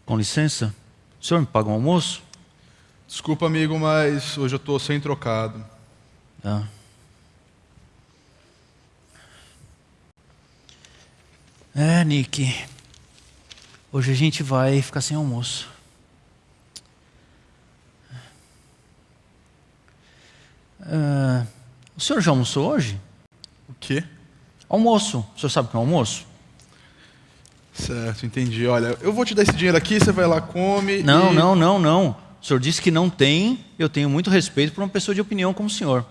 Com licença, o senhor me paga um almoço? Desculpa, amigo, mas hoje eu tô sem trocado. Ah. Nick. Hoje a gente vai ficar sem almoço. O senhor já almoçou hoje? O quê? Almoço. O senhor sabe o que é almoço? Certo, entendi. Olha, eu vou te dar esse dinheiro aqui, você vai lá, come Não, e... não. O senhor disse que não tem. Eu tenho muito respeito por uma pessoa de opinião como o senhor.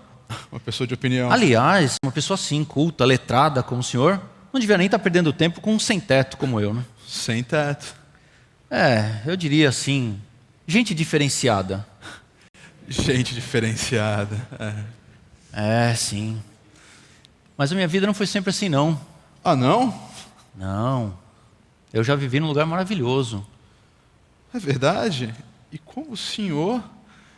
Uma pessoa de opinião. Aliás, uma pessoa assim, culta, letrada como o senhor, não devia nem estar perdendo tempo com um sem-teto como eu, né? Sem teto. Eu diria assim, gente diferenciada. Gente diferenciada. Sim. Mas a minha vida não foi sempre assim, não. Ah, não? Não. Eu já vivi num lugar maravilhoso. É verdade? E como o senhor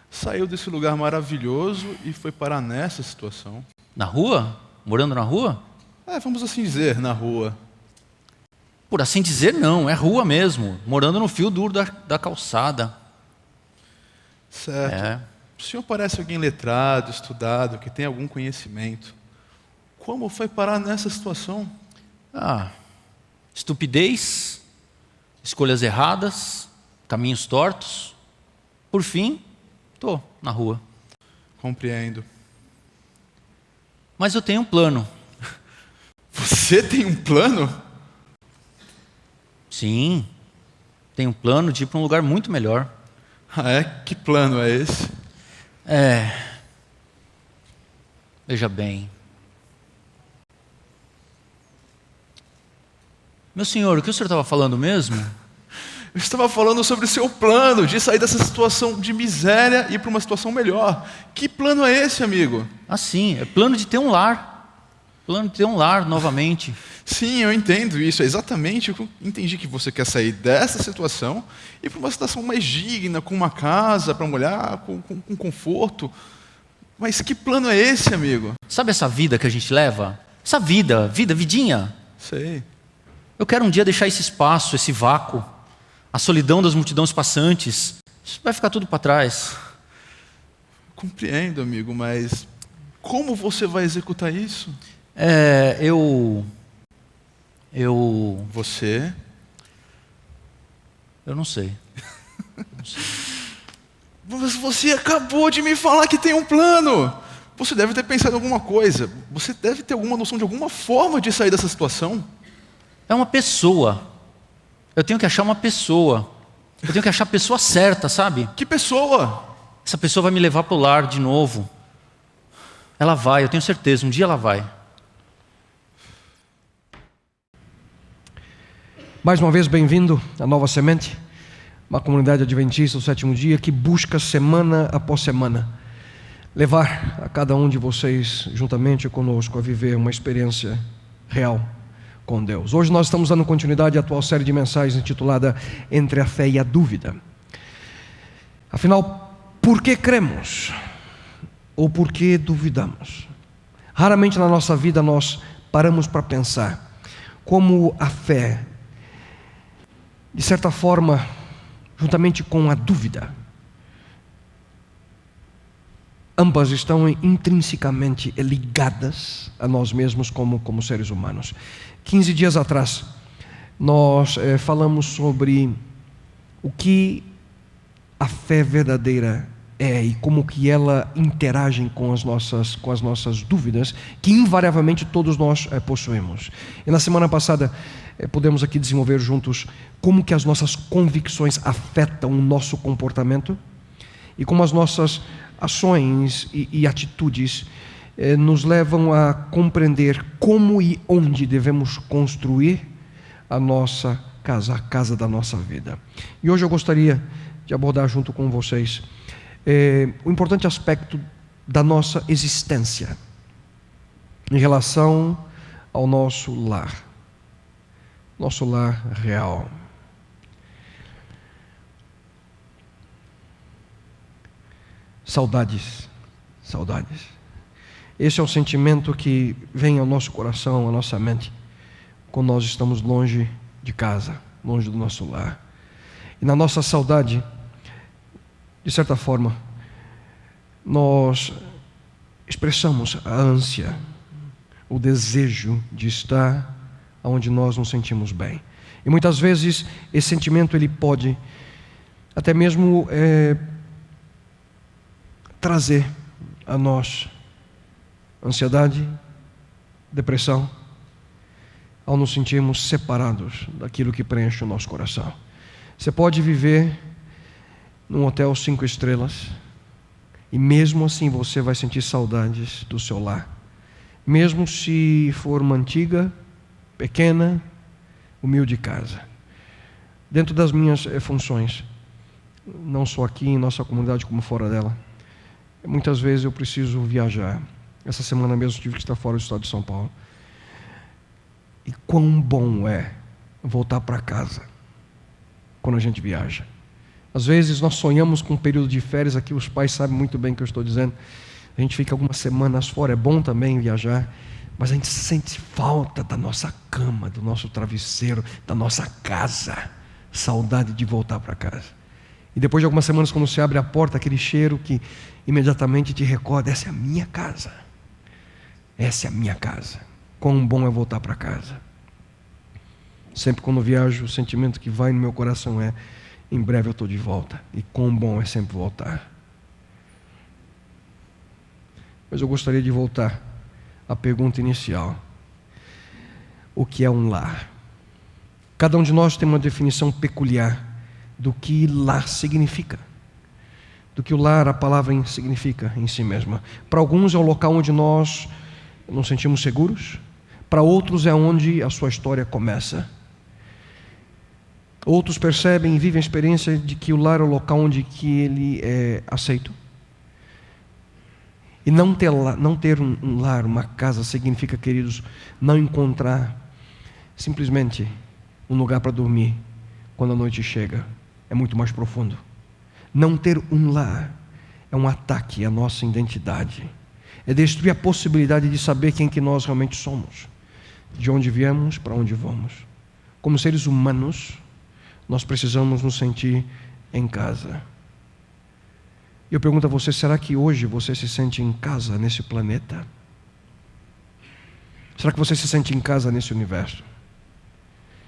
saiu desse lugar maravilhoso e foi parar nessa situação? Na rua? Morando na rua? Vamos assim dizer, na rua. Por assim dizer, não. É rua mesmo. Morando no fio duro da calçada. Certo. O senhor parece alguém letrado, estudado, que tem algum conhecimento. Como foi parar nessa situação? Estupidez, escolhas erradas, caminhos tortos. Por fim, estou na rua. Compreendo. Mas eu tenho um plano. Você tem um plano? Sim, tenho um plano de ir para um lugar muito melhor. Que plano é esse? Veja bem. Meu senhor, o que o senhor estava falando mesmo? Eu estava falando sobre o seu plano de sair dessa situação de miséria e ir para uma situação melhor. Que plano é esse, amigo? Sim, é plano de ter um lar. Plano de ter um lar novamente. Sim, eu entendo isso. É exatamente o que eu entendi, que você quer sair dessa situação e ir para uma situação mais digna, com uma casa para morar, com conforto. Mas que plano é esse, amigo? Sabe essa vida que a gente leva? Essa vidinha. Sei. Eu quero um dia deixar esse espaço, esse vácuo, a solidão das multidões passantes. Isso vai ficar tudo para trás. Compreendo, amigo, mas como você vai executar isso? Você? Eu não sei. Mas você acabou de me falar que tem um plano. Você deve ter pensado em alguma coisa. Você deve ter alguma noção de alguma forma de sair dessa situação. É uma pessoa. Eu tenho que achar uma pessoa. Eu tenho que achar a pessoa certa, sabe? Que pessoa? Essa pessoa vai me levar para o lar de novo. Ela vai, eu tenho certeza, um dia ela vai. Mais uma vez, bem-vindo à Nova Semente, uma comunidade adventista do sétimo dia que busca semana após semana levar a cada um de vocês, juntamente conosco, a viver uma experiência real com Deus. Hoje nós estamos dando continuidade à atual série de mensagens intitulada Entre a Fé e a Dúvida. Afinal, por que cremos? Ou por que duvidamos? Raramente na nossa vida nós paramos para pensar como a fé, de certa forma, juntamente com a dúvida, ambas estão intrinsecamente ligadas a nós mesmos como seres humanos. 15 dias atrás, nós falamos sobre o que a fé verdadeira é e como que ela interage com as nossas dúvidas, que invariavelmente todos nós possuímos. E na semana passada, pudemos aqui desenvolver juntos como que as nossas convicções afetam o nosso comportamento e como as nossas ações e atitudes nos levam a compreender como e onde devemos construir a nossa casa, a casa da nossa vida. E hoje eu gostaria de abordar junto com vocês o importante aspecto da nossa existência em relação ao nosso lar real. Saudades. Esse é o sentimento que vem ao nosso coração, à nossa mente, quando nós estamos longe de casa, longe do nosso lar. E na nossa saudade, de certa forma, nós expressamos a ânsia, o desejo de estar onde nós nos sentimos bem. E muitas vezes esse sentimento ele pode até mesmo trazer a nós ansiedade, depressão, ao nos sentirmos separados daquilo que preenche o nosso coração. Você pode viver num hotel 5 estrelas e mesmo assim você vai sentir saudades do seu lar. Mesmo se for uma antiga, pequena, humilde casa. Dentro das minhas funções, não só aqui em nossa comunidade como fora dela, muitas vezes eu preciso viajar. Essa semana mesmo tive que estar fora do estado de São Paulo. E quão bom é voltar para casa quando a gente viaja. Às vezes nós sonhamos com um período de férias, aqui os pais sabem muito bem o que eu estou dizendo. A gente fica algumas semanas fora, é bom também viajar, mas a gente sente falta da nossa cama, do nosso travesseiro, da nossa casa. Saudade de voltar para casa. E depois de algumas semanas, quando você abre a porta, aquele cheiro que imediatamente te recorda: essa é a minha casa. Essa é a minha casa. Quão bom é voltar para casa. Sempre quando viajo, o sentimento que vai no meu coração é: em breve eu estou de volta. E quão bom é sempre voltar. Mas eu gostaria de voltar à pergunta inicial: o que é um lar? Cada um de nós tem uma definição peculiar do que lar significa, do que o lar, a palavra significa em si mesma. Para alguns é o local onde nós nos sentimos seguros, para outros é onde a sua história começa. Outros percebem e vivem a experiência de que o lar é o local onde que ele é aceito. E não ter um lar, uma casa, significa, queridos, não encontrar simplesmente um lugar para dormir quando a noite chega. É muito mais profundo. Não ter um lar é um ataque à nossa identidade. É destruir a possibilidade de saber quem que nós realmente somos, de onde viemos, para onde vamos. Como seres humanos, nós precisamos nos sentir em casa. Eu pergunto a você: será que hoje você se sente em casa nesse planeta? Será que você se sente em casa nesse universo?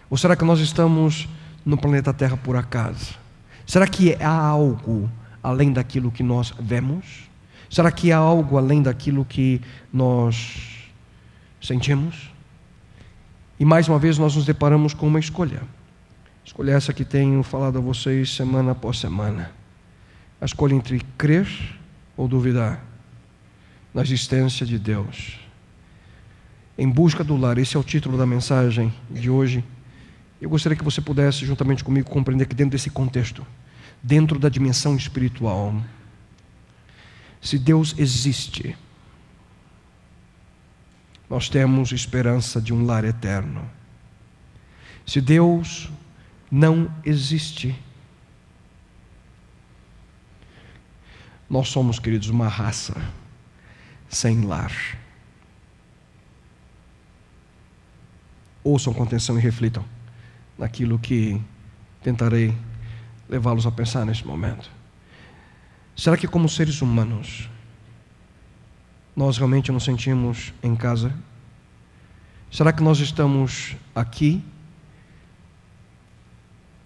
Ou será que nós estamos no planeta Terra por acaso? Será que há algo além daquilo que nós vemos? Será que há algo além daquilo que nós sentimos? E mais uma vez nós nos deparamos com uma escolha. Escolha essa que tenho falado a vocês semana após semana. A escolha entre crer ou duvidar na existência de Deus. Em busca do lar, esse é o título da mensagem de hoje. Eu gostaria que você pudesse, juntamente comigo, compreender que dentro desse contexto, dentro da dimensão espiritual, se Deus existe, nós temos esperança de um lar eterno. Se Deus não existe, nós somos, queridos, uma raça sem lar. Ouçam com atenção e reflitam naquilo que tentarei levá-los a pensar nesse momento. Será que como seres humanos nós realmente nos sentimos em casa? Será que nós estamos aqui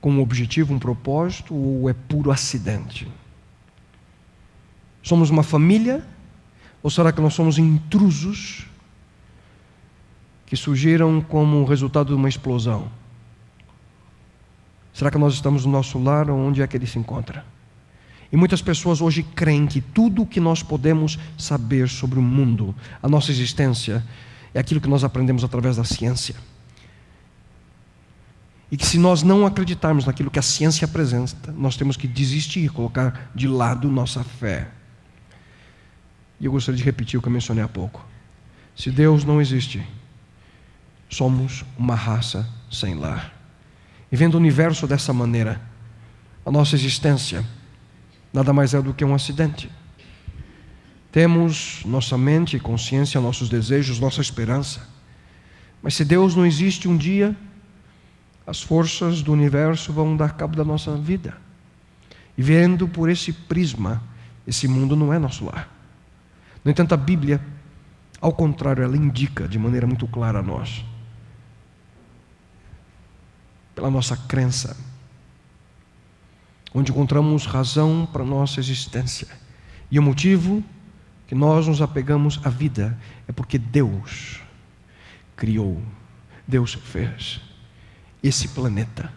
com um objetivo, um propósito, ou é puro acidente? Somos uma família? Ou será que nós somos intrusos que surgiram como resultado de uma explosão? Será que nós estamos no nosso lar, ou onde é que ele se encontra? E muitas pessoas hoje creem que tudo o que nós podemos saber sobre o mundo, a nossa existência, é aquilo que nós aprendemos através da ciência. E que se nós não acreditarmos naquilo que a ciência apresenta, nós temos que desistir, colocar de lado nossa fé. E eu gostaria de repetir o que eu mencionei há pouco. Se Deus não existe, somos uma raça sem lar. E vendo o universo dessa maneira, a nossa existência nada mais é do que um acidente. Temos nossa mente, consciência, nossos desejos, nossa esperança. Mas se Deus não existe, um dia as forças do universo vão dar cabo da nossa vida. E vendo por esse prisma, esse mundo não é nosso lar. No entanto, a Bíblia, ao contrário, ela indica de maneira muito clara a nós, pela nossa crença, onde encontramos razão para a nossa existência. E o motivo que nós nos apegamos à vida é porque Deus criou, Deus fez esse planeta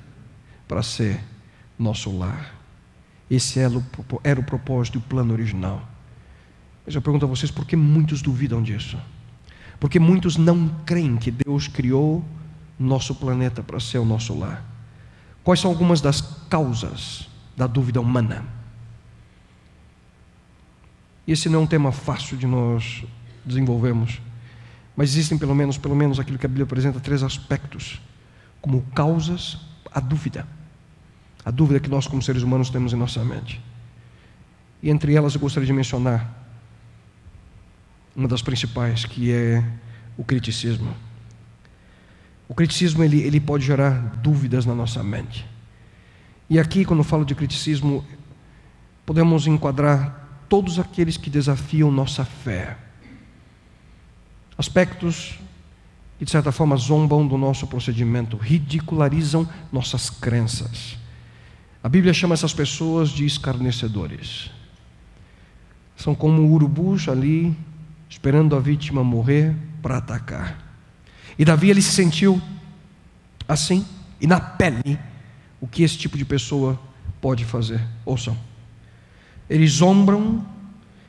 para ser nosso lar. Esse era o propósito, o plano original. Mas eu pergunto a vocês, por que muitos duvidam disso? Porque muitos não creem que Deus criou nosso planeta para ser o nosso lar. Quais são algumas das causas da dúvida humana? Esse não é um tema fácil de nós desenvolvermos, mas existem pelo menos aquilo que a Bíblia apresenta, 3 aspectos como causas à dúvida. A dúvida que nós como seres humanos temos em nossa mente. E entre elas eu gostaria de mencionar uma das principais, que é o criticismo. O criticismo ele pode gerar dúvidas na nossa mente. E aqui, quando eu falo de criticismo, podemos enquadrar todos aqueles que desafiam nossa fé. Aspectos que, de certa forma, zombam do nosso procedimento, ridicularizam nossas crenças. A Bíblia chama essas pessoas de escarnecedores. São como urubus ali, esperando a vítima morrer para atacar. E Davi, ele se sentiu assim, e na pele, o que esse tipo de pessoa pode fazer. Ouçam. Eles zombam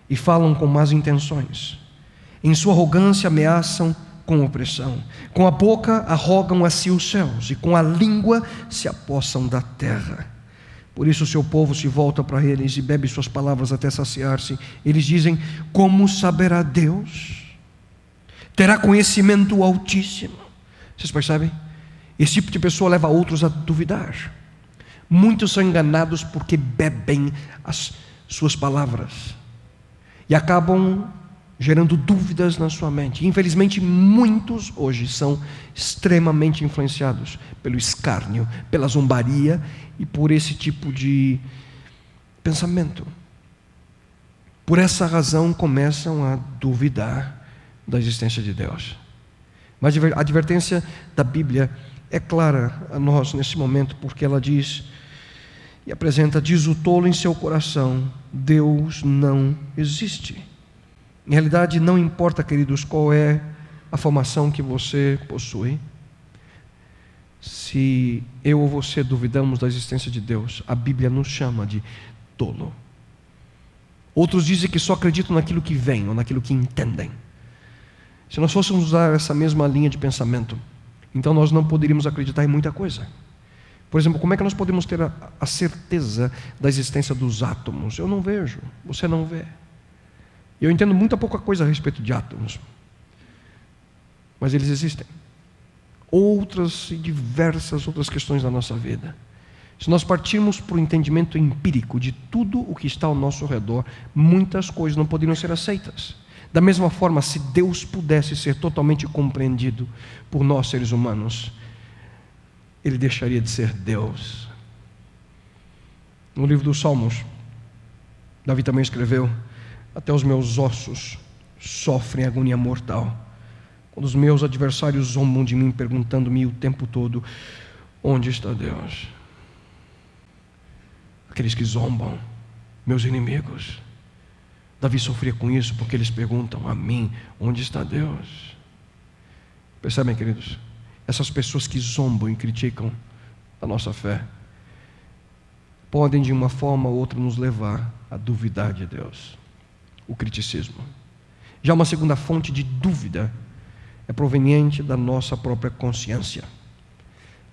e falam com más intenções. Em sua arrogância ameaçam com opressão. Com a boca arrogam a si os céus, e com a língua se apossam da terra. Por isso o seu povo se volta para eles e bebe suas palavras até saciar-se. Eles dizem: como saberá Deus? Terá conhecimento o Altíssimo? Vocês percebem? Esse tipo de pessoa leva outros a duvidar. Muitos são enganados porque bebem as suas palavras e acabam gerando dúvidas na sua mente. Infelizmente, muitos hoje são extremamente influenciados pelo escárnio, pela zombaria e por esse tipo de pensamento. Por essa razão começam a duvidar da existência de Deus. Mas a advertência da Bíblia é clara a nós nesse momento, porque ela diz e apresenta: diz o tolo em seu coração, Deus não existe. Em realidade, não importa, queridos, qual é a formação que você possui. Se eu ou você duvidamos da existência de Deus, a Bíblia nos chama de tolo. Outros dizem que só acreditam naquilo que vem ou naquilo que entendem. Se nós fôssemos usar essa mesma linha de pensamento, então nós não poderíamos acreditar em muita coisa. Por exemplo, como é que nós podemos ter a certeza da existência dos átomos? Eu não vejo, você não vê. Eu entendo muita pouca coisa a respeito de átomos, mas eles existem. Outras e diversas outras questões da nossa vida. Se nós partirmos para o entendimento empírico de tudo o que está ao nosso redor, muitas coisas não poderiam ser aceitas. Da mesma forma, se Deus pudesse ser totalmente compreendido por nós seres humanos, Ele deixaria de ser Deus. No livro dos Salmos, Davi também escreveu: até os meus ossos sofrem agonia mortal, quando os meus adversários zombam de mim, perguntando-me o tempo todo: onde está Deus? Aqueles que zombam, meus inimigos. Davi sofria com isso porque eles perguntam a mim: onde está Deus? Percebem, queridos? Essas pessoas que zombam e criticam a nossa fé podem de uma forma ou outra nos levar a duvidar de Deus. O criticismo. Já uma segunda fonte de dúvida é proveniente da nossa própria consciência.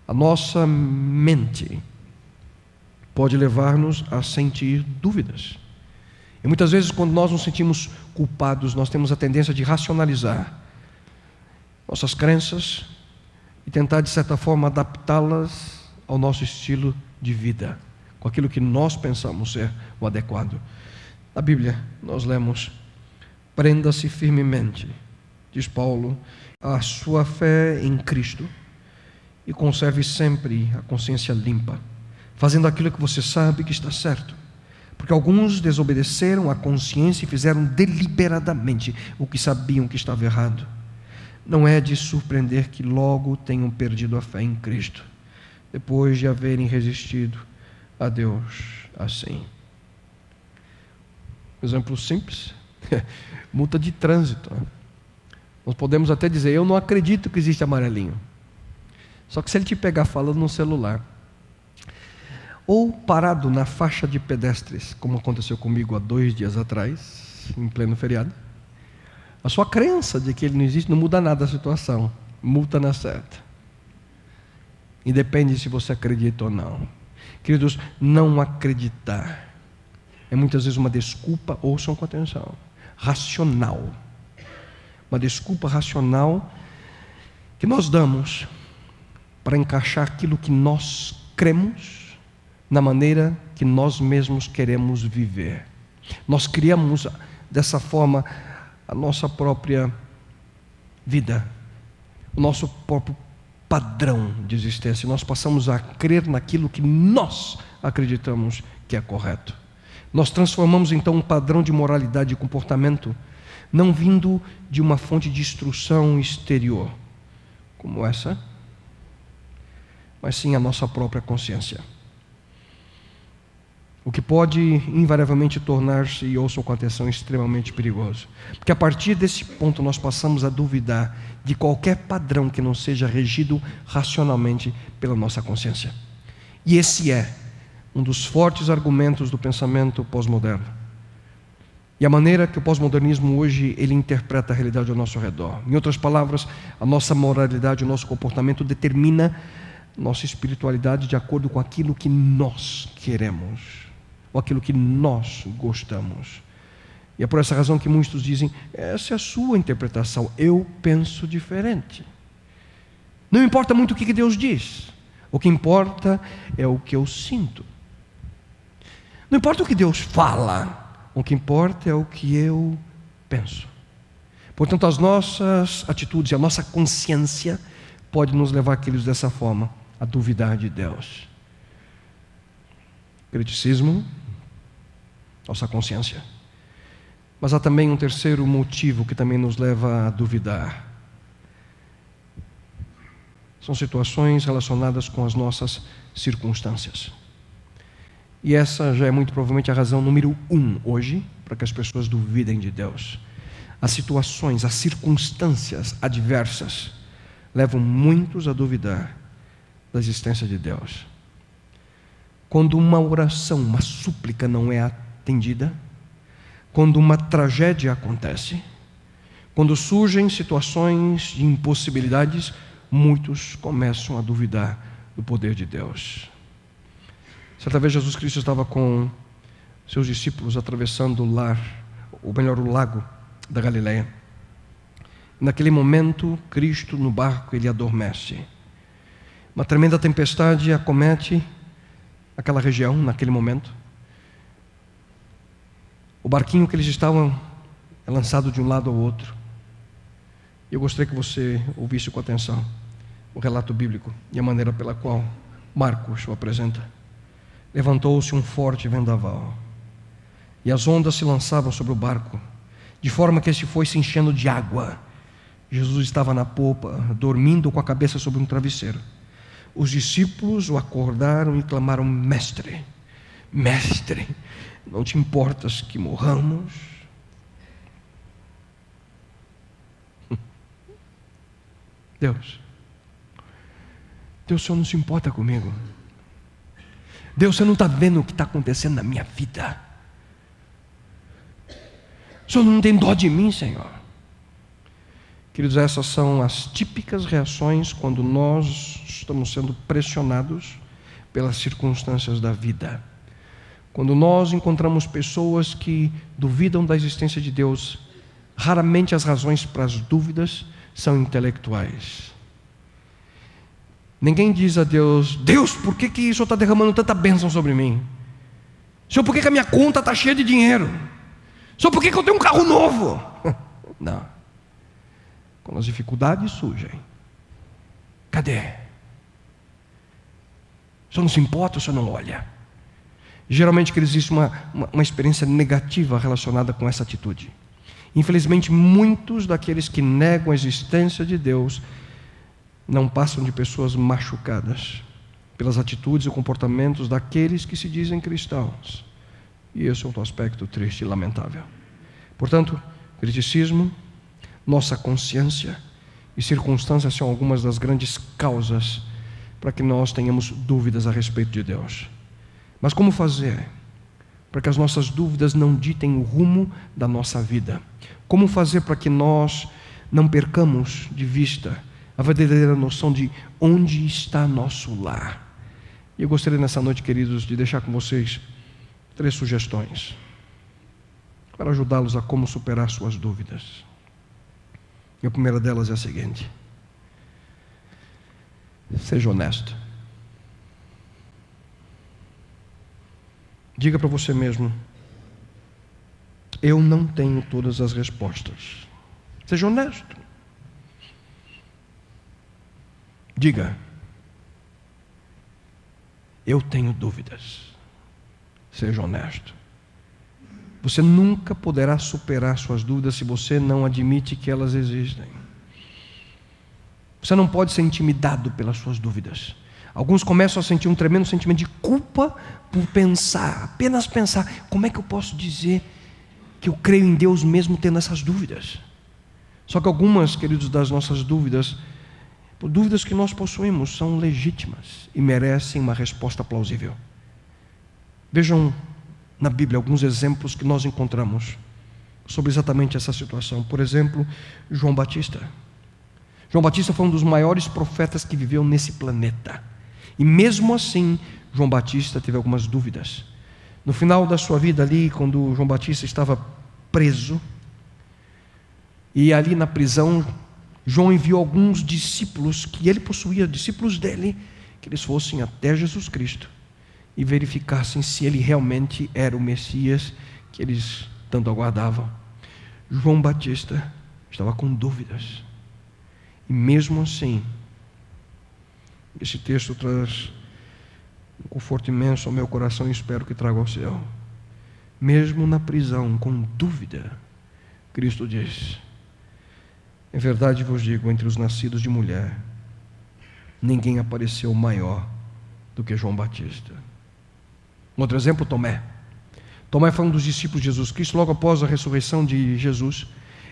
A nossa mente pode levar-nos a sentir dúvidas. E muitas vezes, quando nós nos sentimos culpados, nós temos a tendência de racionalizar nossas crenças e tentar, de certa forma, adaptá-las ao nosso estilo de vida, com aquilo que nós pensamos ser o adequado. Na Bíblia, nós lemos: prenda-se firmemente, diz Paulo, a sua fé em Cristo, e conserve sempre a consciência limpa, fazendo aquilo que você sabe que está certo. Porque alguns desobedeceram à consciência e fizeram deliberadamente o que sabiam que estava errado. Não é de surpreender que logo tenham perdido a fé em Cristo, depois de haverem resistido a Deus assim. Exemplo simples, multa de trânsito. Nós podemos até dizer, eu não acredito que existe amarelinho. Só que se ele te pegar falando no celular, ou parado na faixa de pedestres, como aconteceu comigo há 2 dias atrás, em pleno feriado, a sua crença de que ele não existe não muda nada a situação, multa na certa. Independe se você acredita ou não. Queridos, não acreditar é muitas vezes uma desculpa, ouçam com atenção, racional. Uma desculpa racional que nós damos para encaixar aquilo que nós cremos na maneira que nós mesmos queremos viver. Nós criamos dessa forma a nossa própria vida, o nosso próprio padrão de existência. Nós passamos a crer naquilo que nós acreditamos que é correto. Nós transformamos então um padrão de moralidade e comportamento não vindo de uma fonte de instrução exterior, como essa, mas sim a nossa própria consciência. O que pode invariavelmente tornar-se, e ouçam com atenção, extremamente perigoso. Porque a partir desse ponto nós passamos a duvidar de qualquer padrão que não seja regido racionalmente pela nossa consciência. E esse é um dos fortes argumentos do pensamento pós-moderno. E a maneira que o pós-modernismo hoje ele interpreta a realidade ao nosso redor. Em outras palavras, a nossa moralidade, o nosso comportamento determina nossa espiritualidade de acordo com aquilo que nós queremos, ou aquilo que nós gostamos. E é por essa razão que muitos dizem, essa é a sua interpretação, eu penso diferente. Não importa muito o que Deus diz, o que importa é o que eu sinto. Não importa o que Deus fala, o que importa é o que eu penso. Portanto, as nossas atitudes, a nossa consciência pode nos levar, queridos, dessa forma, a duvidar de Deus. Criticismo, nossa consciência. Mas há também um terceiro motivo que também nos leva a duvidar. São situações relacionadas com as nossas circunstâncias. E essa já é muito provavelmente a razão número 1 hoje, para que as pessoas duvidem de Deus. As situações, as circunstâncias adversas levam muitos a duvidar da existência de Deus. Quando uma oração, uma súplica não é atendida, quando uma tragédia acontece, quando surgem situações de impossibilidades, muitos começam a duvidar do poder de Deus. Certa vez Jesus Cristo estava com seus discípulos atravessando o lago da Galileia. Naquele momento, Cristo no barco, ele adormece. Uma tremenda tempestade acomete aquela região naquele momento. O barquinho que eles estavam é lançado de um lado ao outro. Eu gostaria que você ouvisse com atenção o relato bíblico e a maneira pela qual Marcos o apresenta. Levantou-se um forte vendaval, e as ondas se lançavam sobre o barco, de forma que este foi se enchendo de água. Jesus estava na popa, dormindo com a cabeça sobre um travesseiro. Os discípulos o acordaram e clamaram: Mestre, Mestre, não te importas que morramos? Deus, o Senhor não se importa comigo. Deus, você não está vendo o que está acontecendo na minha vida? O Senhor não tem dó de mim, Senhor? Queridos, essas são as típicas reações quando nós estamos sendo pressionados pelas circunstâncias da vida. Quando nós encontramos pessoas que duvidam da existência de Deus, raramente as razões para as dúvidas são intelectuais. Ninguém diz a Deus: Deus, por que o Senhor está derramando tanta bênção sobre mim? Senhor, por que a minha conta está cheia de dinheiro? Senhor, por que eu tenho um carro novo? Não. Quando as dificuldades surgem, cadê? O senhor não se importa, o senhor não olha. Geralmente que existe uma experiência negativa relacionada com essa atitude. Infelizmente, muitos daqueles que negam a existência de Deus não passam de pessoas machucadas pelas atitudes e comportamentos daqueles que se dizem cristãos. E esse é outro aspecto triste e lamentável. Portanto, criticismo, nossa consciência e circunstâncias são algumas das grandes causas para que nós tenhamos dúvidas a respeito de Deus. Mas como fazer para que as nossas dúvidas não ditem o rumo da nossa vida? Como fazer para que nós não percamos de vista a verdadeira noção de onde está nosso lar? E eu gostaria nessa noite, queridos, de deixar com vocês 3 sugestões para ajudá-los a como superar suas dúvidas. E a primeira delas é a seguinte: seja honesto. Diga para você mesmo: eu não tenho todas as respostas. Seja honesto. Diga: eu tenho dúvidas. Seja honesto. Você nunca poderá superar suas dúvidas se você não admite que elas existem. Você não pode ser intimidado pelas suas dúvidas. Alguns começam a sentir um tremendo sentimento de culpa por pensar, apenas pensar: como é que eu posso dizer que eu creio em Deus mesmo tendo essas dúvidas? Só que algumas, queridos, das nossas dúvidas que nós possuímos, são legítimas e merecem uma resposta plausível. Vejam na Bíblia alguns exemplos que nós encontramos sobre exatamente essa situação. Por exemplo, João Batista. João Batista foi um dos maiores profetas que viveu nesse planeta. E mesmo assim, João Batista teve algumas dúvidas. No final da sua vida ali, quando João Batista estava preso, e ali na prisão, João enviou alguns discípulos que ele possuía, discípulos dele, que eles fossem até Jesus Cristo e verificassem se ele realmente era o Messias que eles tanto aguardavam. João Batista estava com dúvidas. E mesmo assim, esse texto traz um conforto imenso ao meu coração e espero que traga ao seu. Mesmo na prisão, com dúvida, Cristo diz: em verdade vos digo, entre os nascidos de mulher, ninguém apareceu maior do que João Batista. Um outro exemplo, Tomé. Tomé foi um dos discípulos de Jesus Cristo. Logo após a ressurreição de Jesus,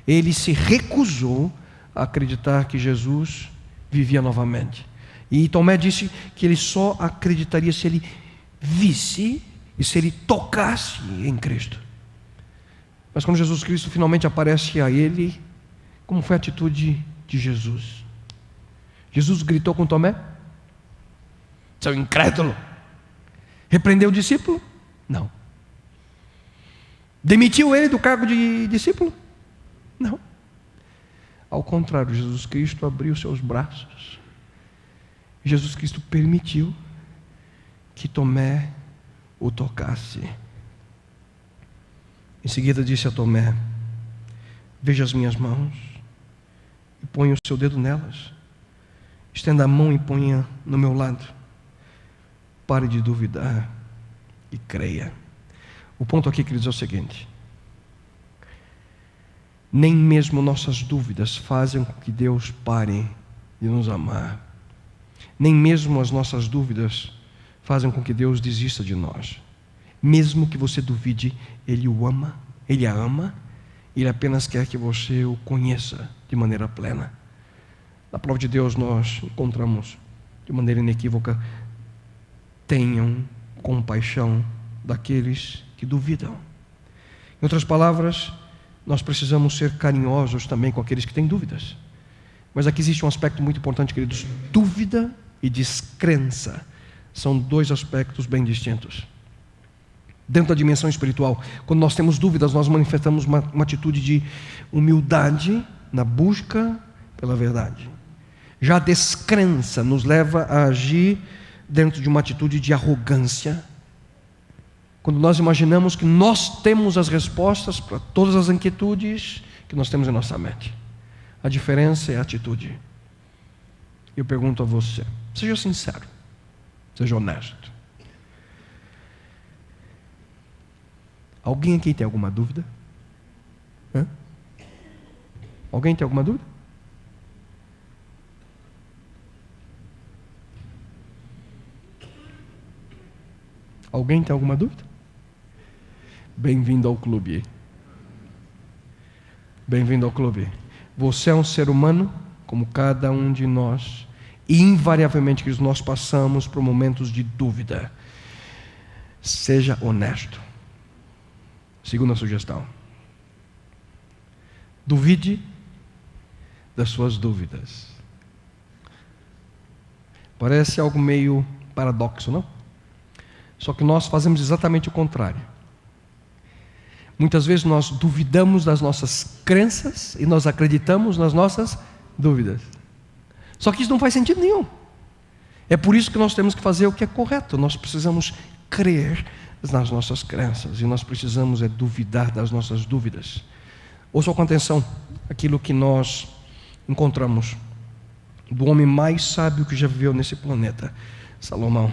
ele se recusou a acreditar que Jesus vivia novamente. E Tomé disse que ele só acreditaria se ele visse e se ele tocasse em Cristo. Mas quando Jesus Cristo finalmente aparece a ele, como foi a atitude de Jesus? Jesus gritou com Tomé: seu incrédulo. Repreendeu o discípulo? Não. Demitiu ele do cargo de discípulo? Não. Ao contrário, Jesus Cristo abriu seus braços. Jesus Cristo permitiu que Tomé o tocasse. Em seguida disse a Tomé: veja as minhas mãos e ponha o seu dedo nelas. Estenda a mão e ponha no meu lado. Pare de duvidar e creia. O ponto aqui, queridos, é o seguinte: nem mesmo nossas dúvidas fazem com que Deus pare de nos amar. Nem mesmo as nossas dúvidas fazem com que Deus desista de nós. Mesmo que você duvide, Ele o ama, Ele a ama, Ele apenas quer que você o conheça de maneira plena. Na palavra de Deus nós encontramos de maneira inequívoca: tenham compaixão daqueles que duvidam. Em outras palavras, nós precisamos ser carinhosos também com aqueles que têm dúvidas. Mas aqui existe um aspecto muito importante, queridos: dúvida e descrença são 2 aspectos bem distintos. Dentro da dimensão espiritual, quando nós temos dúvidas, nós manifestamos uma atitude de humildade na busca pela verdade. Já a descrença nos leva a agir dentro de uma atitude de arrogância, quando nós imaginamos que nós temos as respostas para todas as inquietudes que nós temos em nossa mente. A diferença é a atitude. Eu pergunto a você, seja sincero, Seja honesto. Alguém aqui tem alguma dúvida? Hã? Alguém tem alguma dúvida? Alguém tem alguma dúvida? Bem-vindo ao clube. Bem-vindo ao clube. Você é um ser humano, como cada um de nós, e invariavelmente que nós passamos por momentos de dúvida. Seja honesto. Segunda sugestão. Duvide das suas dúvidas. Parece algo meio paradoxo, não? Só que nós fazemos exatamente o contrário. Muitas vezes nós duvidamos das nossas crenças e nós acreditamos nas nossas dúvidas. Só que isso não faz sentido nenhum. É por isso que nós temos que fazer o que é correto. Nós precisamos crer nas nossas crenças e nós precisamos duvidar das nossas dúvidas. Ouça com atenção aquilo que nós encontramos do homem mais sábio que já viveu nesse planeta, Salomão.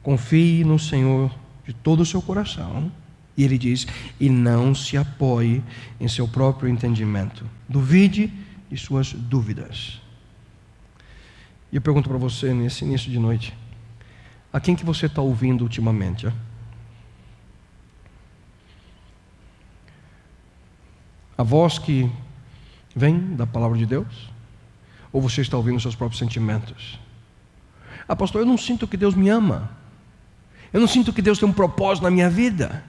Confie no Senhor de todo o seu coração. E ele diz, e não se apoie em seu próprio entendimento. Duvide de suas dúvidas. E eu pergunto para você nesse início de noite, a quem que você está ouvindo ultimamente? A voz que vem da palavra de Deus? Ou você está ouvindo os seus próprios sentimentos? Pastor, eu não sinto que Deus me ama. Eu não sinto que Deus tem um propósito na minha vida.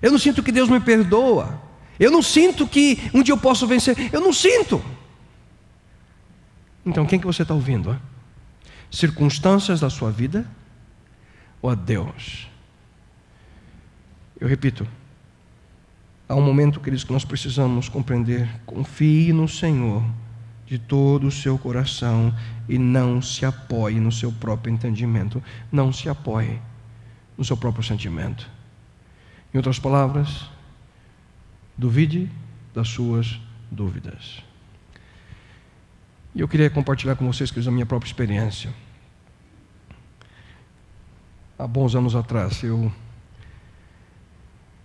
Eu não sinto que Deus me perdoa. Eu não sinto que um dia eu posso vencer. Eu não sinto. Então, quem que você está ouvindo? Circunstâncias da sua vida ou a Deus? Eu repito, há um momento, queridos, que nós precisamos compreender. Confie no Senhor de todo o seu coração e não se apoie no seu próprio entendimento. Não se apoie no seu próprio sentimento. Em outras palavras, duvide das suas dúvidas. E eu queria compartilhar com vocês, queridos, a minha própria experiência. Há bons anos atrás, eu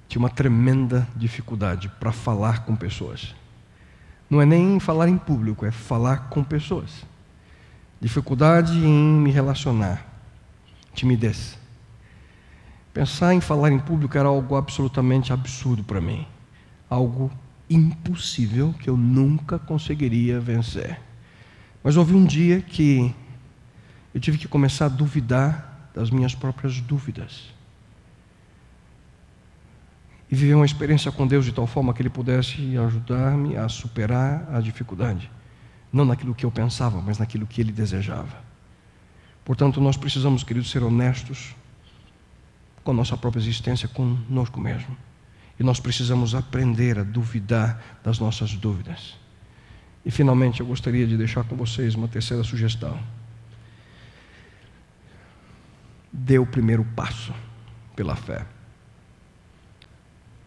tinha uma tremenda dificuldade para falar com pessoas. Não é nem falar em público, é falar com pessoas. Dificuldade em me relacionar. Timidez. Pensar em falar em público era algo absolutamente absurdo para mim. Algo impossível que eu nunca conseguiria vencer. Mas houve um dia que eu tive que começar a duvidar das minhas próprias dúvidas. E viver uma experiência com Deus de tal forma que Ele pudesse ajudar-me a superar a dificuldade. Não naquilo que eu pensava, mas naquilo que Ele desejava. Portanto, nós precisamos, queridos, ser honestos com a nossa própria existência, conosco mesmo. E nós precisamos aprender a duvidar das nossas dúvidas. E finalmente eu gostaria de deixar com vocês uma terceira sugestão. Dê o primeiro passo pela fé.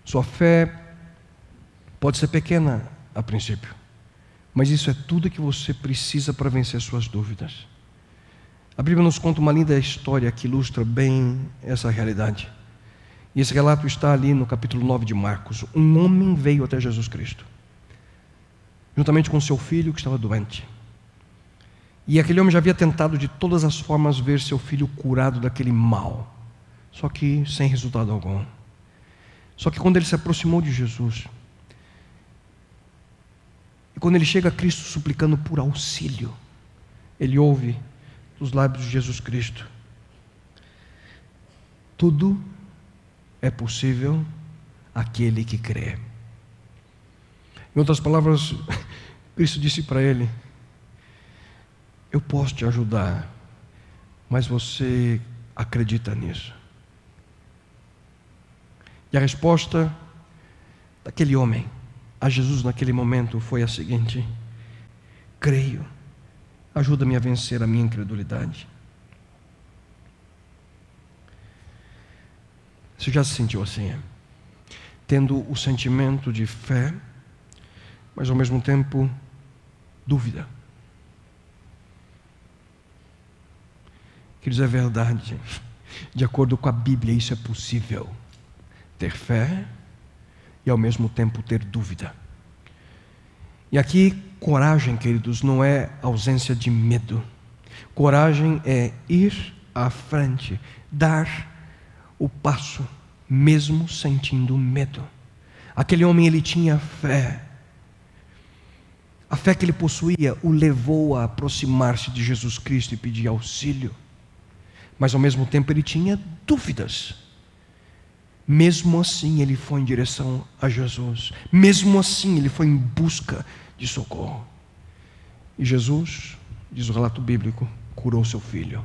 Sua fé pode ser pequena a princípio, mas isso é tudo que você precisa para vencer suas dúvidas. A Bíblia nos conta uma linda história que ilustra bem essa realidade. E esse relato está ali no capítulo 9 de Marcos. Um homem veio até Jesus Cristo, juntamente com seu filho que estava doente. E aquele homem já havia tentado de todas as formas ver seu filho curado daquele mal, só que sem resultado algum. Só que quando ele se aproximou de Jesus, e quando ele chega a Cristo suplicando por auxílio, ele ouve dos lábios de Jesus Cristo: tudo é possível àquele que crê. Em outras palavras, Cristo disse para ele: eu posso te ajudar, mas você acredita nisso? E a resposta daquele homem a Jesus naquele momento foi a seguinte: creio, ajuda-me a vencer a minha incredulidade. Você já se sentiu assim? Tendo o sentimento de fé, mas ao mesmo tempo dúvida. Queridos, é verdade. De acordo com a Bíblia, isso é possível. Ter fé e ao mesmo tempo ter dúvida. E aqui, coragem, queridos, não é ausência de medo. Coragem é ir à frente, dar o passo, mesmo sentindo medo. Aquele homem, ele tinha fé. A fé que ele possuía o levou a aproximar-se de Jesus Cristo e pedir auxílio. Mas ao mesmo tempo ele tinha dúvidas. Mesmo assim ele foi em direção a Jesus. Mesmo assim ele foi em busca de socorro. E Jesus, diz o relato bíblico, curou seu filho.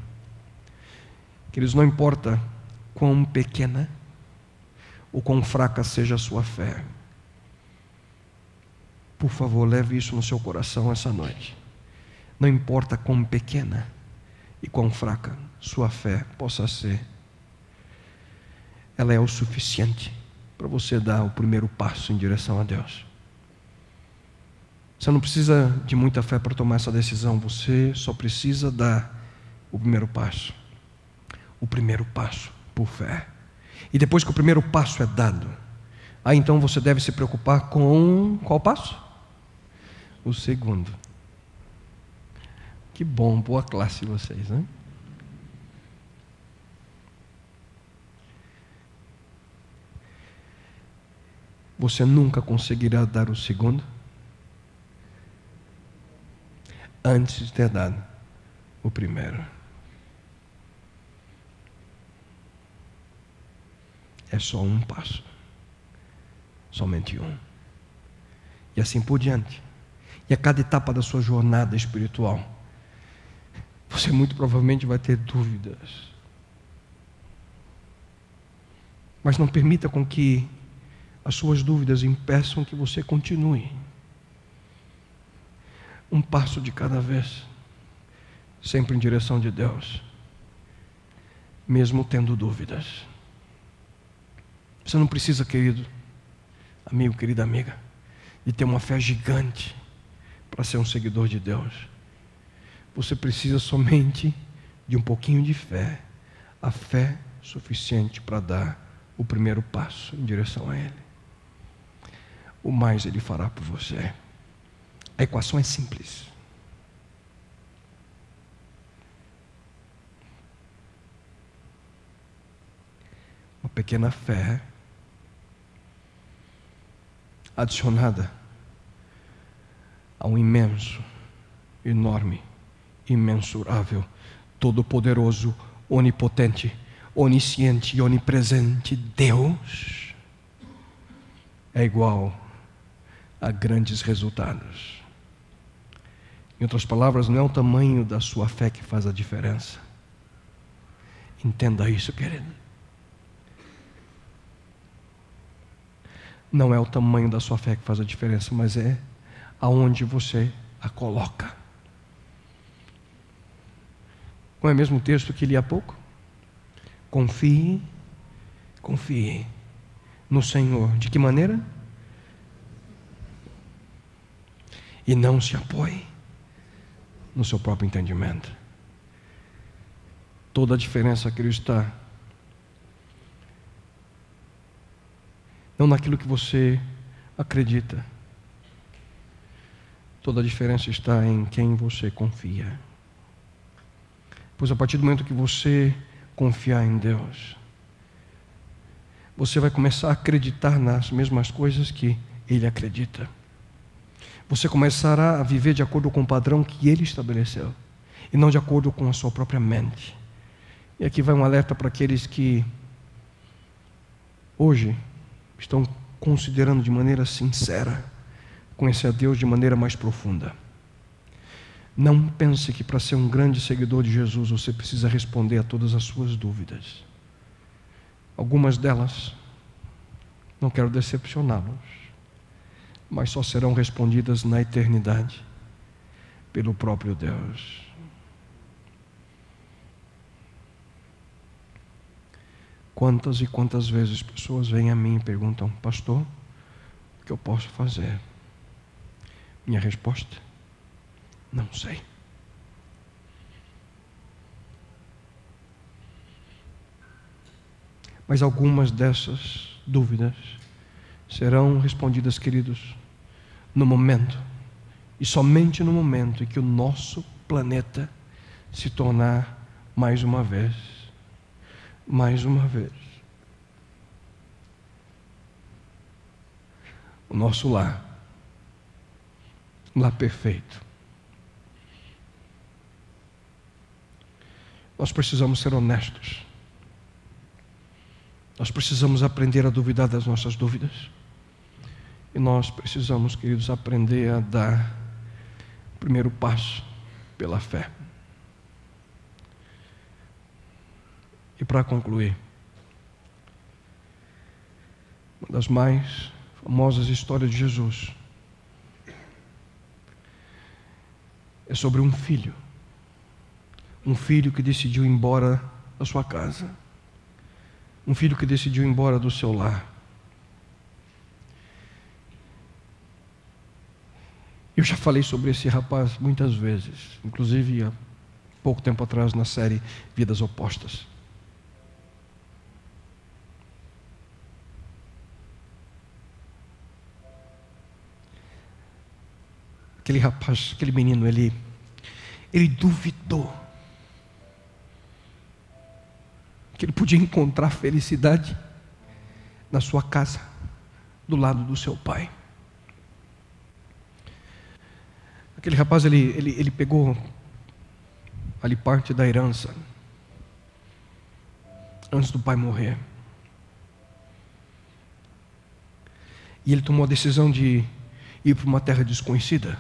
Queridos, não importa quão pequena ou quão fraca seja a sua fé, por favor, leve isso no seu coração essa noite. Não importa quão pequena e quão fraca sua fé possa ser, ela é o suficiente para você dar o primeiro passo em direção a Deus. Você não precisa de muita fé para tomar essa decisão, você só precisa dar o primeiro passo. O primeiro passo por fé. E depois que o primeiro passo é dado, aí então você deve se preocupar com qual passo? O segundo. Que bom, boa classe vocês, né? Você nunca conseguirá dar o segundo antes de ter dado o primeiro. É só um passo, somente um, e assim por diante. E a cada etapa da sua jornada espiritual, você muito provavelmente vai ter dúvidas. Mas não permita com que as suas dúvidas impeçam que você continue. Um passo de cada vez, sempre em direção de Deus, mesmo tendo dúvidas. Você não precisa, querido amigo, querida amiga, de ter uma fé gigante para ser um seguidor de Deus. Você precisa somente de um pouquinho de fé, a fé suficiente para dar o primeiro passo em direção a Ele. O mais Ele fará por você. A equação é simples. Uma pequena fé adicionada a um imenso, enorme, imensurável, todo-poderoso, onipotente, onisciente e onipresente Deus é igual a grandes resultados. Em outras palavras, não é o tamanho da sua fé que faz a diferença. Entenda isso, querido. Não é o tamanho da sua fé que faz a diferença, mas é aonde você a coloca. Qual é o mesmo texto que li há pouco? Confie no Senhor. De que maneira? E não se apoie no seu próprio entendimento. Toda a diferença, querido, está não naquilo que você acredita. Toda a diferença está em quem você confia. Pois a partir do momento que você confiar em Deus, você vai começar a acreditar nas mesmas coisas que Ele acredita. Você começará a viver de acordo com o padrão que Ele estabeleceu, e não de acordo com a sua própria mente. E aqui vai um alerta para aqueles que hoje estão considerando de maneira sincera conhecer a Deus de maneira mais profunda. Não pense que para ser um grande seguidor de Jesus você precisa responder a todas as suas dúvidas. Algumas delas, não quero decepcioná-los, mas só serão respondidas na eternidade pelo próprio Deus. Quantas e quantas vezes pessoas vêm a mim e perguntam: pastor, o que eu posso fazer? Minha resposta: não sei. Mas algumas dessas dúvidas serão respondidas, queridos, no momento, e somente no momento em que o nosso planeta se tornar mais uma vez, o nosso lar, um lar perfeito. Nós precisamos ser honestos. Nós precisamos aprender a duvidar das nossas dúvidas. E nós precisamos, queridos, aprender a dar o primeiro passo pela fé. E para concluir, uma das mais famosas histórias de Jesus é sobre um filho que decidiu ir embora da sua casa, um filho que decidiu ir embora do seu lar. Eu já falei sobre esse rapaz muitas vezes, inclusive há pouco tempo atrás na série Vidas Opostas. Aquele rapaz, aquele menino, ele duvidou que ele podia encontrar felicidade na sua casa, do lado do seu pai. Aquele rapaz, ele pegou ali parte da herança antes do pai morrer. E ele tomou a decisão de ir para uma terra desconhecida,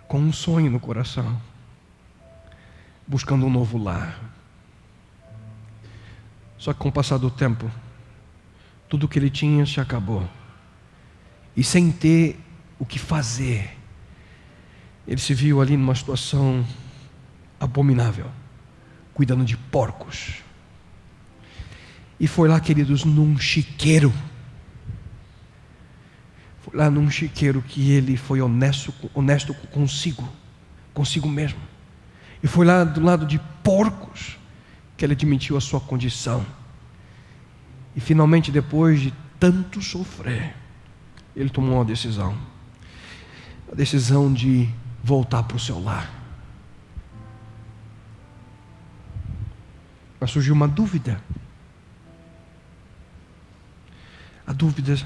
com um sonho no coração, buscando um novo lar. Só que com o passar do tempo, tudo o que ele tinha se acabou. E sem ter o que fazer, ele se viu ali numa situação abominável, cuidando de porcos. E foi lá, queridos, num chiqueiro. Foi lá num chiqueiro que ele foi honesto consigo mesmo. E foi lá do lado de porcos que ele admitiu a sua condição. E finalmente, depois de tanto sofrer, ele tomou uma decisão. A decisão de voltar para o seu lar. Mas surgiu uma dúvida. A dúvida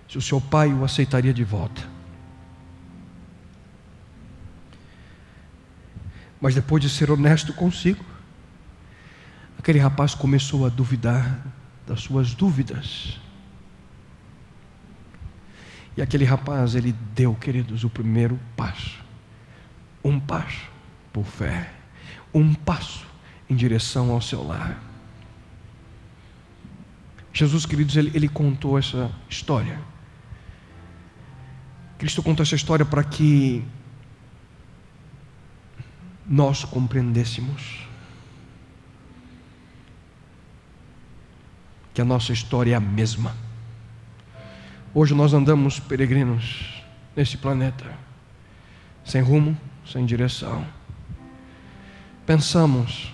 se o seu pai o aceitaria de volta. Mas depois de ser honesto consigo, aquele rapaz começou a duvidar das suas dúvidas. E aquele rapaz, ele deu, queridos, o primeiro passo. Um passo por fé. Um passo em direção ao seu lar. Jesus, queridos, ele contou essa história. Cristo contou essa história para que nós compreendêssemos que a nossa história é a mesma. Hoje nós andamos peregrinos nesse planeta, sem rumo, sem direção. Pensamos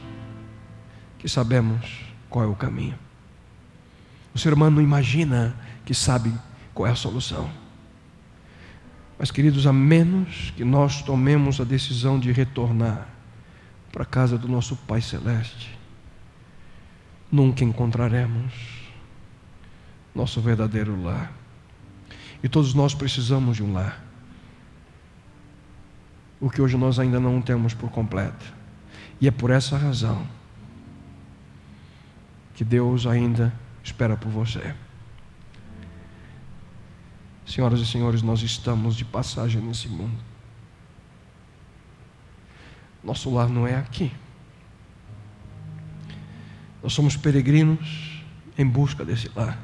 que sabemos qual é o caminho. O ser humano imagina que sabe qual é a solução. Mas, queridos, a menos que nós tomemos a decisão de retornar para a casa do nosso Pai Celeste, nunca encontraremos nosso verdadeiro lar. E todos nós precisamos de um lar, o que hoje nós ainda não temos por completo. E é por essa razão que Deus ainda espera por você. Senhoras e senhores, nós estamos de passagem nesse mundo. Nosso lar não é aqui. Nós somos peregrinos em busca desse lar.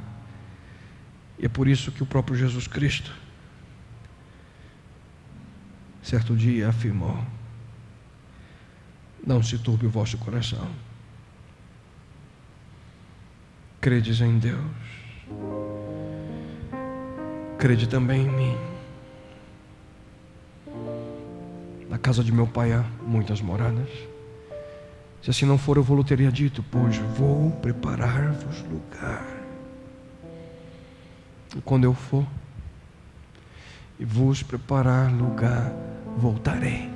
E é por isso que o próprio Jesus Cristo, certo dia, afirmou: não se turbe o vosso coração. Credes em Deus, crede também em mim. Na casa de meu Pai há muitas moradas. Se assim não for, eu vou teria dito: pois vou preparar-vos lugar. E quando eu for e vos preparar lugar, voltarei.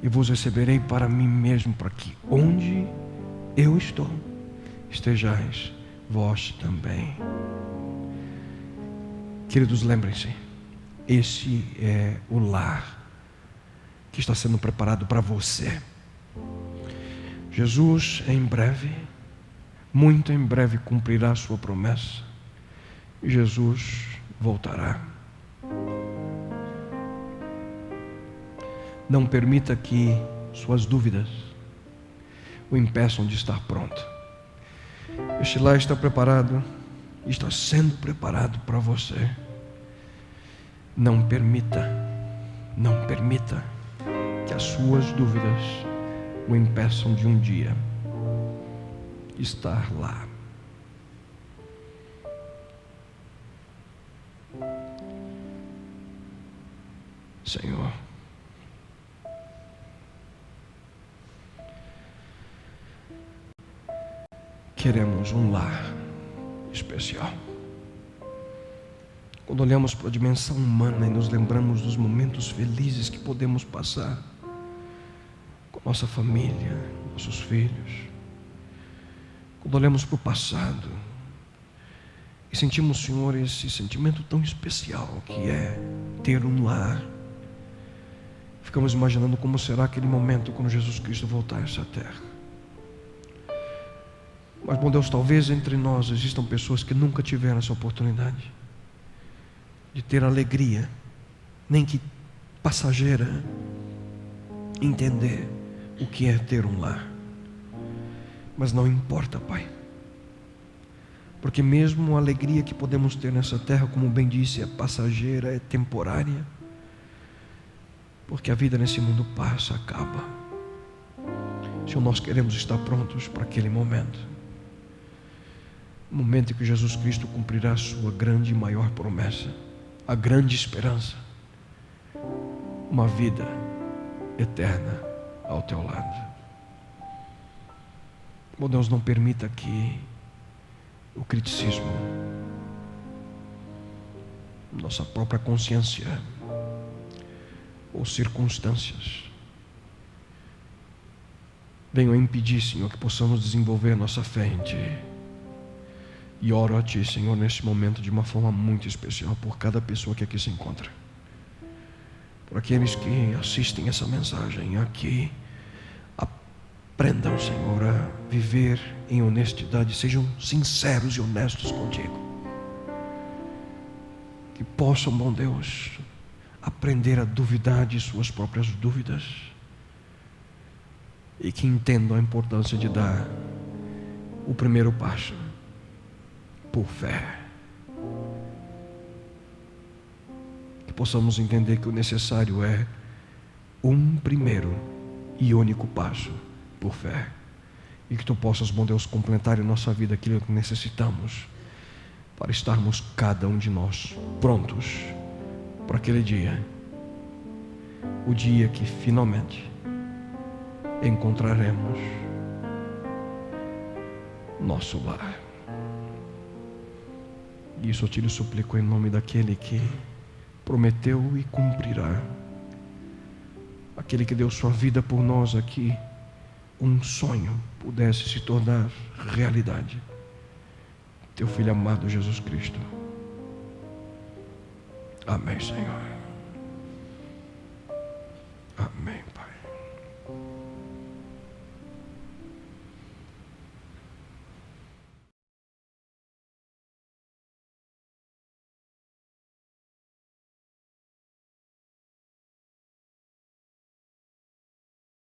E vos receberei para mim mesmo, para que onde eu estou, estejais vós também. Queridos, lembrem-se, esse é o lar que está sendo preparado para você. Jesus em breve, muito em breve, cumprirá a sua promessa. E Jesus voltará. Não permita que suas dúvidas o impeçam de estar pronto. Este lar está preparado, está sendo preparado para você. Não permita que as suas dúvidas o impeçam de um dia estar lá. Senhor, queremos um lar especial. Quando olhamos para a dimensão humana e nos lembramos dos momentos felizes que podemos passar com nossa família, nossos filhos, quando olhamos para o passado e sentimos, Senhor, esse sentimento tão especial que é ter um lar, ficamos imaginando como será aquele momento quando Jesus Cristo voltar a essa terra. Mas, bom Deus, talvez entre nós existam pessoas que nunca tiveram essa oportunidade de ter alegria, nem que passageira, entender o que é ter um lar. Mas não importa, Pai, porque mesmo a alegria que podemos ter nessa terra, como bem disse, é passageira, é temporária, porque a vida nesse mundo passa, acaba. Se nós queremos estar prontos para aquele momento, o momento em que Jesus Cristo cumprirá a sua grande e maior promessa, a grande esperança, uma vida eterna ao teu lado. Meu Deus, não permita que o criticismo, nossa própria consciência ou circunstâncias venham a impedir, Senhor, que possamos desenvolver nossa fé em Ti. E oro a Ti, Senhor, neste momento de uma forma muito especial por cada pessoa que aqui se encontra, por aqueles que assistem essa mensagem aqui. Aprendam, Senhor, a viver em honestidade, sejam sinceros e honestos contigo, que possam, bom Deus, aprender a duvidar de suas próprias dúvidas e que entendam a importância de dar o primeiro passo por fé. Que possamos entender que o necessário é um primeiro e único passo por fé, e que Tu possas, bom Deus, completar em nossa vida aquilo que necessitamos para estarmos cada um de nós prontos para aquele dia, o dia que finalmente encontraremos nosso lar. Isso eu te lhe suplico em nome daquele que prometeu e cumprirá, aquele que deu sua vida por nós aqui, um sonho pudesse se tornar realidade. Teu Filho amado Jesus Cristo. Amém, Senhor. Amém, Pai.